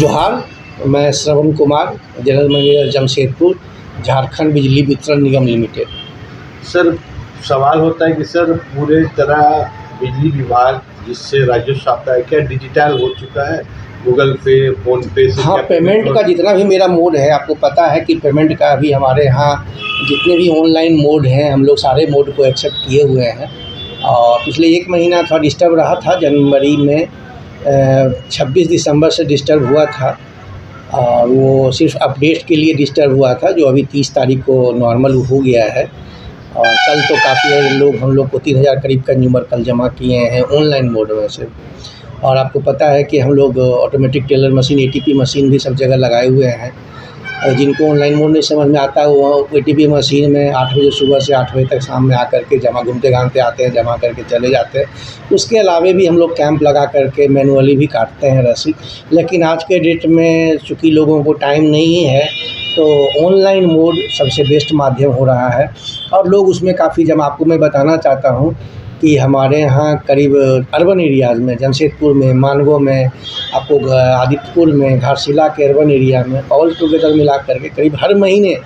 जोहार, मैं Shravan Kumar, general manager Jamshedpur, Jharkhand बिजली वितरण निगम लिमिटेड। सर, सवाल होता है कि सर पूरे तरह बिजली विभाग जिससे राजस्व आता है क्या डिजिटल हो चुका है? गूगल पे, फ़ोन पे से हाँ, क्या पेमेंट का जितना भी मेरा मोड है, आपको पता है कि पेमेंट का अभी हमारे यहाँ जितने भी ऑनलाइन मोड हैं, हम लोग सारे मोड को एक्सेप्ट किए हुए हैं। और पिछले 1 महीना थोड़ा डिस्टर्ब रहा था, जनवरी में 26 दिसंबर से डिस्टर्ब हुआ था। और वो सिर्फ अपडेट के लिए डिस्टर्ब हुआ था, जो अभी 30 तारीख को नॉर्मल हो गया है। और कल तो काफ़ी लोग हम लोग को 3000 करीब कंज्यूमर कल जमा किए हैं ऑनलाइन मोड में से। और आपको पता है कि हम लोग automatic teller machine, ATP machine भी सब जगह लगाए हुए हैं। और जिनको ऑनलाइन मोड नहीं समझ में आता है, वो एटीपी मशीन में 8 बजे सुबह से 8 बजे तक शाम में आकर के जमा घूमते घामते आते हैं, जमा करके चले जाते हैं। उसके अलावे भी हम लोग कैंप लगा करके मैनुअली भी काटते हैं रसीद। लेकिन आज के डेट में चूँकि लोगों को टाइम नहीं है, तो ऑनलाइन मोड सबसे बेस्ट माध्यम हो रहा है। और लोग उसमें काफ़ी जमा, आपको मैं बताना चाहता हूँ कि हमारे यहाँ करीब अर्बन एरियाज़ में, जमशेदपुर में, मानगो में, आपको आदित्यपुर में, घाटशिला के अर्बन एरिया में ऑल टुगेदर मिला करके करीब हर महीने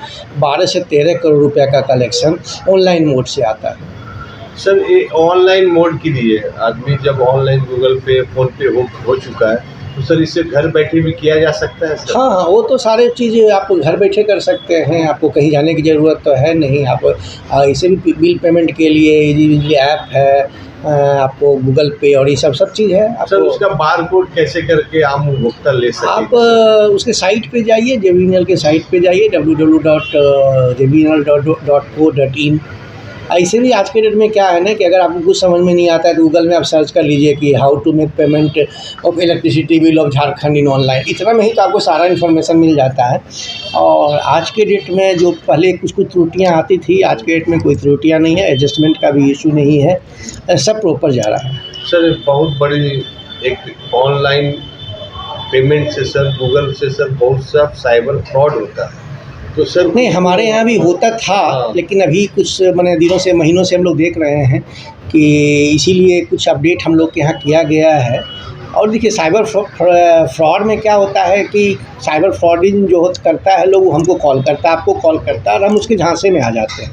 12 से 13 करोड़ रुपए का कलेक्शन ऑनलाइन मोड से आता है। सर, ये ऑनलाइन मोड के लिए आदमी जब ऑनलाइन गूगल पे, फ़ोन पे हो चुका है, तो सर इससे घर बैठे भी किया जा सकता है सर? हाँ, वो तो सारे चीज़ें आप घर बैठे कर सकते हैं, आपको कहीं जाने की ज़रूरत तो है नहीं। आप ऐसे भी बिल पेमेंट के लिए बिजली ऐप है, आपको गूगल पे और ये सब चीज़ है। सर, उसका बारकोड कैसे करके आम उपभोक्ता ले सके? आप उसके साइट पे जाइए, जेबीएनएल के साइट पे जाइए, www.jbnl.co.in। ऐसे भी आज के डेट में क्या है ना कि अगर आपको कुछ समझ में नहीं आता है तो गूगल में आप सर्च कर लीजिए कि how to make payment of electricity bill of Jharkhand in online. इतना में ही तो आपको सारा इन्फॉर्मेशन मिल जाता है। और आज के डेट में जो पहले कुछ त्रुटियां आती थी, आज के डेट में कोई त्रुटियां नहीं है, एडजस्टमेंट का भी इशू नहीं है, सब प्रॉपर जा रहा है। सर, बहुत बड़ी एक ऑनलाइन पेमेंट से सर, गूगल से सर बहुत सा साइबर फ्रॉड होता है, तो सर नहीं, हमारे यहाँ भी होता था। हाँ। लेकिन अभी कुछ मैंने दिनों से, महीनों से हम लोग देख रहे हैं कि इसीलिए कुछ अपडेट हम लोग के यहाँ किया गया है। और देखिए, साइबर फ्रॉड में क्या होता है कि साइबर फ्रॉडिंग जो करता है लोग, वो हमको कॉल करता है, आपको कॉल करता है, और हम उसके झांसे में आ जाते हैं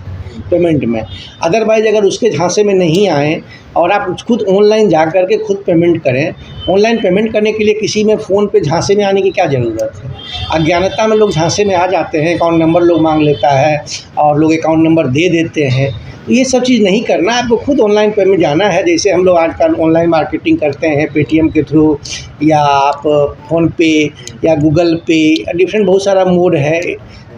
पेमेंट में। अदरवाइज़ अगर उसके झांसे में नहीं आएँ और आप खुद ऑनलाइन जा कर के खुद पेमेंट करें, ऑनलाइन पेमेंट करने के लिए किसी में फ़ोन पे झांसे में आने की क्या ज़रूरत है? अज्ञानता में लोग झांसे में आ जाते हैं, अकाउंट नंबर लोग मांग लेता है और लोग अकाउंट नंबर दे देते हैं। तो ये सब चीज़ नहीं करना है, आपको खुद ऑनलाइन पेमेंट जाना है। जैसे हम लोग आजकल ऑनलाइन मार्केटिंग करते हैं पेटीएम के थ्रू, या आप फ़ोन पे या गूगल पे, डिफरेंट बहुत सारा मोड है,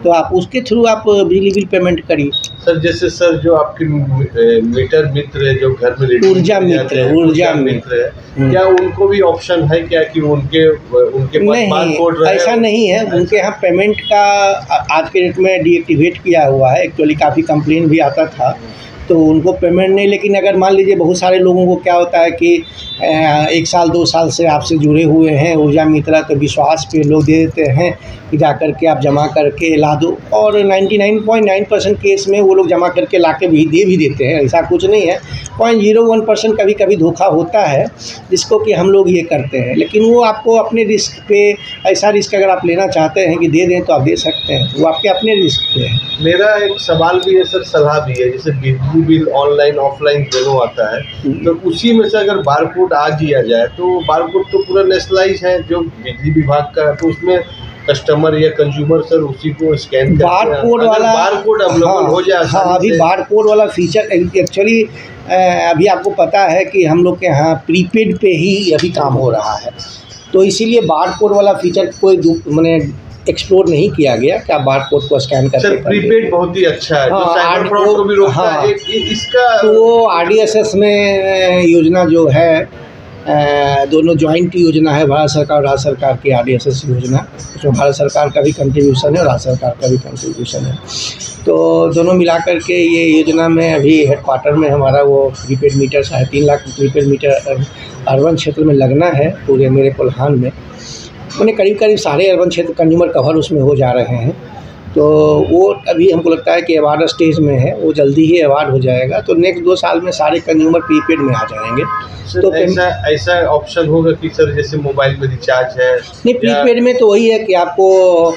तो आप उसके थ्रू आप बिजली बिल पेमेंट करिए। सर, जैसे सर जो आपके मीटर मित्र है, जो घर में ऊर्जा मित्र है, क्या उनको भी ऑप्शन है क्या कि उनके पास बारकोड रहे? ऐसा नहीं है, उनके यहाँ पेमेंट का आज के डेट में डीएक्टिवेट किया हुआ है। एक्चुअली काफ़ी कंप्लेन भी आता था, तो उनको पेमेंट नहीं। लेकिन अगर मान लीजिए बहुत सारे लोगों को क्या होता है कि 1 साल 2 साल से आपसे जुड़े हुए हैं ऊर्जा मित्रा, तो विश्वास पे लोग दे देते हैं कि जा कर के आप जमा करके ला दो। और 99.9% केस में वो लोग जमा करके ला के भी दे देते हैं, ऐसा कुछ नहीं है। 0.01% कभी कभी धोखा होता है, जिसको कि हम लोग ये करते हैं। लेकिन वो आपको अपने रिस्क पे, ऐसा रिस्क अगर आप लेना चाहते हैं कि दे दें तो आप दे सकते हैं, वो आपके अपने रिस्क पे है। मेरा एक सवाल भी है सर, सलाह भी है। जैसे बिजली बिल ऑनलाइन ऑफलाइन दोनों आता है, तो उसी में से अगर बारकोड आ दिया जाए, तो बारकोड तो पूरा नेशनलाइज है जो बिजली विभाग का, तो उसमें कस्टमर या कंज्यूमर सर उसी को स्कैन करते हैं। बारकोड अवेलेबल हो जाए। हाँ, अभी बारकोड वाला फीचर एक्चुअली अभी आपको पता है कि हम लोग के यहाँ प्रीपेड पे ही अभी काम हो रहा है, तो इसीलिए बारकोड वाला फीचर कोई मैंने एक्सप्लोर नहीं किया गया कि आप बारकोड को स्कैन करके सर प्रीपेड बहुत ही अच्छा है, जो साइबर फ्रॉड को भी रोकता है। इसका तो वो आरडीएसएस में योजना जो है, दोनों जॉइंट योजना है, भारत सरकार और राज्य सरकार की आरडीएसएस योजना। उसमें भारत सरकार का भी कंट्रीब्यूशन है और राज्य सरकार का भी कंट्रीब्यूशन है। तो दोनों मिला कर के ये योजना में अभी हेडक्वार्टर में हमारा वो prepaid meter 3.5 lakh prepaid meter urban क्षेत्र में लगना है, पूरे मेरे कोल्हान में। उन्हें करीब सारे अर्बन क्षेत्र कंज्यूमर कवर उसमें हो जा रहे हैं। तो वो अभी हमको लगता है कि अवार्ड स्टेज में है, वो जल्दी ही अवार्ड हो जाएगा। तो नेक्स्ट 2 साल में सारे कंज्यूमर प्रीपेड में आ जाएंगे। तो ऐसा ऐसा ऑप्शन होगा कि सर जैसे मोबाइल में रिचार्ज है नहीं, प्रीपेड में तो वही है कि आपको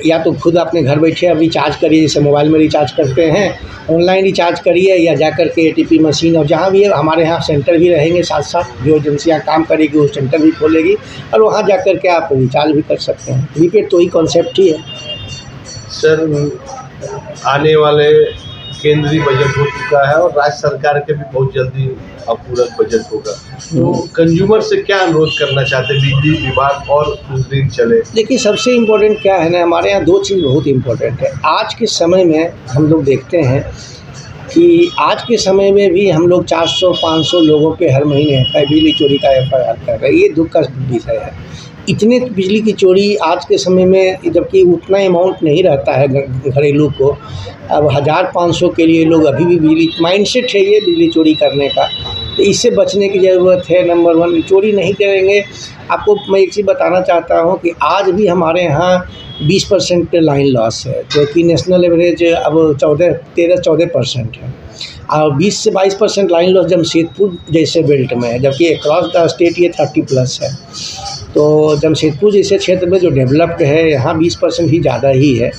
या तो खुद अपने घर बैठे अब रिचार्ज करिए, जैसे मोबाइल में रिचार्ज करते हैं, ऑनलाइन रिचार्ज करिए, या जा कर के एटीपी मशीन, और जहाँ भी है हमारे यहाँ सेंटर भी रहेंगे साथ साथ, जो एजेंसियाँ काम करेगी वो सेंटर भी खोलेगी और वहाँ जा कर के आप रिचार्ज भी कर सकते हैं। प्रीपेड तो ही कॉन्सेप्ट ही है। सर आने वाले केंद्रीय बजट हो चुका है और राज्य सरकार के भी बहुत जल्दी अपूरक बजट होगा, तो कंज्यूमर से क्या अनुरोध करना चाहते हैं बिजली विभाग और कुछ दिन चले? देखिए, सबसे इम्पोर्टेंट क्या है ना, हमारे यहाँ 2 चीज़ बहुत इम्पोर्टेंट है। आज के समय में हम लोग देखते हैं कि आज के समय में भी हम लोग 400-500 लोगों पे हर महीने बिजली चोरी का FIR कर रहे हैं। ये दुख का विषय है। इतने बिजली की चोरी आज के समय में, जबकि उतना अमाउंट नहीं रहता है घरेलू को, अब 1000-500 के लिए लोग अभी भी बिजली माइंडसेट है ये बिजली चोरी करने का। तो इससे बचने की ज़रूरत है। नंबर 1 चोरी नहीं करेंगे। आपको मैं एक चीज़ बताना चाहता हूँ कि आज भी हमारे यहाँ 20% लाइन लॉस है, जो कि नेशनल एवरेज अब 13-14% है, और 20 से 22% लाइन लॉस जमशेदपुर जैसे बेल्ट में है, जबकि अक्रॉस द स्टेट ये 30+ है। तो जमशेदपुर जैसे क्षेत्र में जो डेवलप्ड है, यहाँ 20% ही ज़्यादा ही है।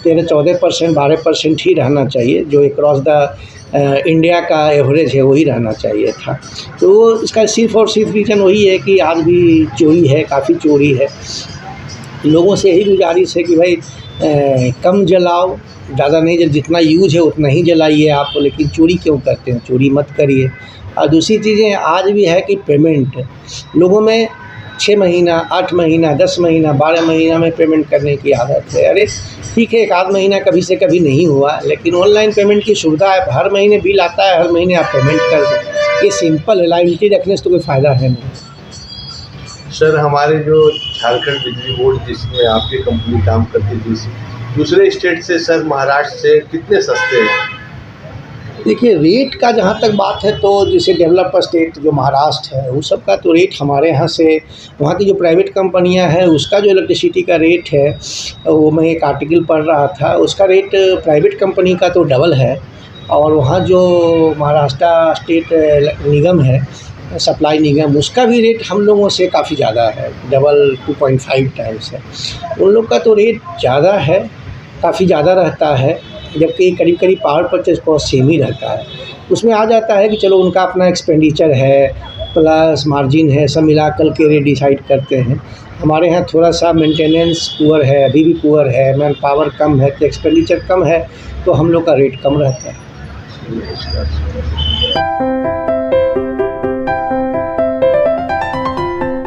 13-14%, 12% ही रहना चाहिए, जो अक्रॉस द इंडिया का एवरेज है वही रहना चाहिए था। तो इसका सिर्फ़ और सिर्फ रीज़न वही है कि आज भी चोरी है, काफ़ी चोरी है। लोगों से यही गुजारिश है कि भाई कम जलाओ, ज़्यादा नहीं, जब जितना यूज़ है उतना ही जलाइए आप, लेकिन चोरी क्यों करते हैं? चोरी मत करिए। और दूसरी चीज़ें आज भी है कि पेमेंट लोगों में 6 महीना, 8 महीना, 10 महीना, 12 महीना में पेमेंट करने की आदत है। अरे ठीक है, 1 आध महीना कभी से कभी नहीं हुआ, लेकिन ऑनलाइन पेमेंट की सुविधा है। हर महीने बिल आता है, हर महीने आप पेमेंट कर दो। ये सिंपल है। लायबिलिटी रखने से तो कोई फ़ायदा है नहीं। सर हमारे जो झारखंड बिजली बोर्ड जिसमें आपकी कंपनी काम करती थी, दूसरे स्टेट से सर महाराष्ट्र से कितने सस्ते हैं? देखिए, रेट का जहाँ तक बात है तो जैसे डेवलपर स्टेट जो महाराष्ट्र है, उस सब का तो रेट हमारे यहाँ से, वहाँ की जो प्राइवेट कंपनियाँ हैं उसका जो इलेक्ट्रिसिटी का रेट है, वो मैं एक आर्टिकल पढ़ रहा था, उसका रेट प्राइवेट कंपनी का तो डबल है। और वहाँ जो महाराष्ट्र स्टेट निगम है, सप्लाई निगम, उसका भी रेट हम लोगों से काफ़ी ज़्यादा है, डबल 2.5 टाइम्स है। उन लोग का तो रेट ज़्यादा है, काफ़ी ज़्यादा रहता है, जबकि करीब करीब पावर परचेज कॉस्ट सेम ही रहता है। उसमें आ जाता है कि चलो उनका अपना एक्सपेंडिचर है प्लस मार्जिन है, सब मिला कर के रेट डिसाइड करते हैं। हमारे यहाँ थोड़ा सा मेंटेनेंस पुअर है, अभी भी पुअर है, मैन पावर कम है, तो एक्सपेंडिचर कम है, तो हम लोग का रेट कम रहता है।